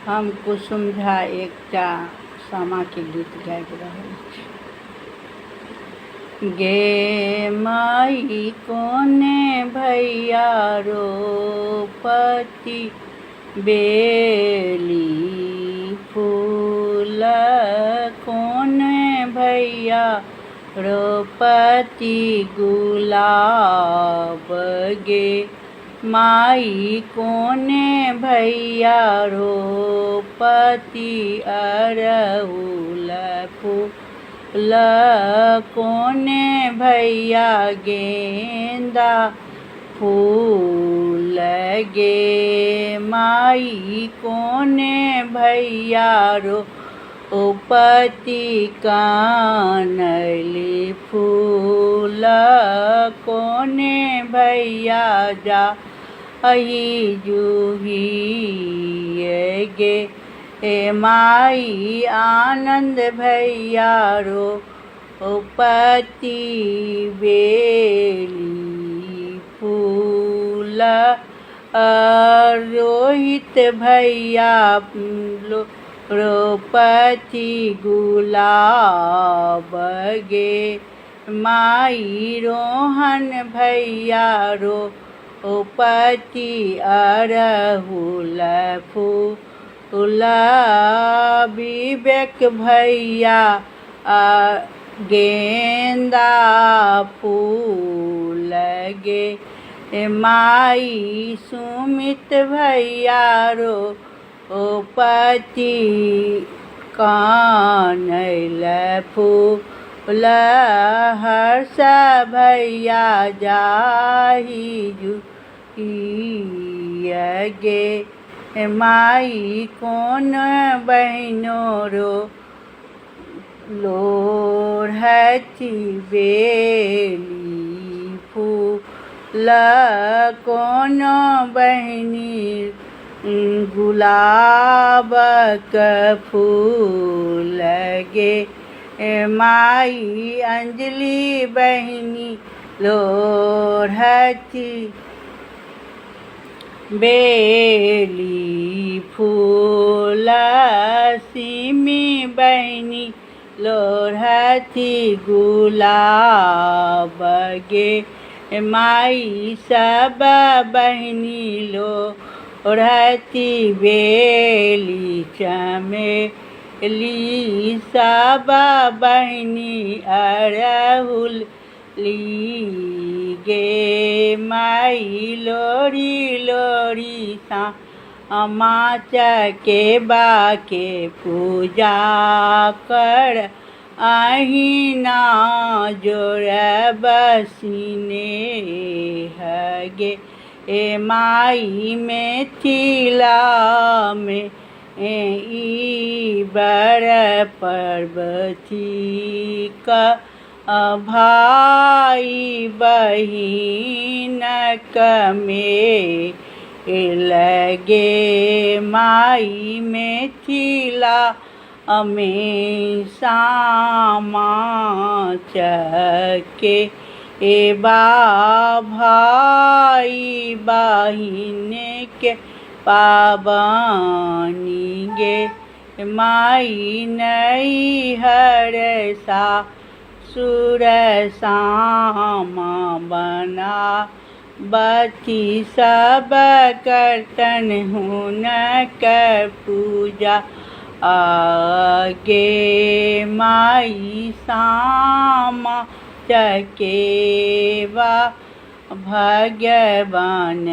हम कुसुम झा एकटा सामा के गीत गाबि रहल छी। गे माई कोने भैया रोपती बेली फूल, कोने भैया रोपती गुलाब। गे माई कोने भैया रोपती अरहुल फूल, कोने भैया गेंदा फूल। गे माई कोने भैया रोपती कनैली फूल, कोने भैया जा जूहिए। गे माई आनंद भैया रोपती बेली फूल, रोहित भैया रोपती गुलाब। गे माई रोहन भैया रोपती अरहुल फूल, विवेक भैया गेंदा फूल। गे माई सुमित भैया रोपती कनैल फूल, हर्ष भैया जाहि जूहिए। गे माई कोन बहिनो लोढ़ती बेली फूल, कोन बहिनी गुलाबक फूल। गे माई अंजलि बहिनी लोढ़ती बेली फूल, सिमी बहिनी लोढ़ती गुलाब। गे माई सब बहिनी लोढ़ती बेली चमेली, सब बहिनी अरहुल गे माई लोरी लोरी सामा चकेबा के पूजा कर, अहिना जोड़ब सिनेह। गे माई मिथिला में ई बड़ पर्व थिक, भाई बहिनक मेल। गे माई मिथिला में सामा चकेबा भाई बहिन के पाबनी। गे माई नैहर सासुर सामा बनाबती, सब करतन हुनकर पूजा। गे माई सामा चकेबा भगवान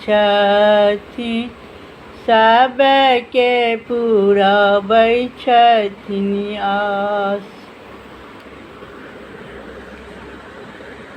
छथिन, सबके पुरबै छथिन आस।